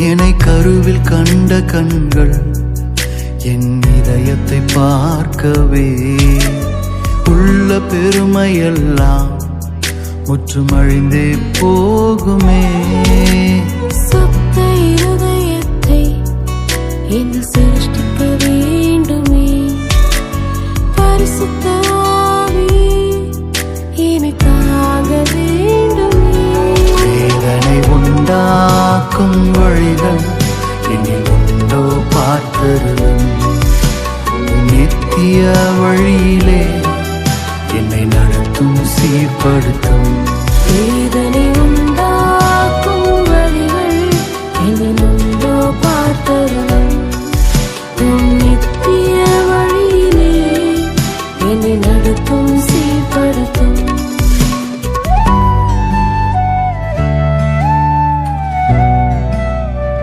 என்னை கருவில் கண்ட கண்கள் என் இதயத்தை பார்க்கவே உள்ள பெருமையெல்லாம் முற்றும் அழிந்தே போகுமே. சுத்த இருதயத்தை என்னில் சிருஷ்டிக்க வேண்டுமே. பரிசுத்த ஆவி என்னை தாங்க வேண்டுமே. வேதனை உண்டாக்கும் வழிகள் என்னில் உண்டோ பார்த்தருளும். நித்திய வழியிலே என்னை நடத்தும் சீர்படுத்தும்.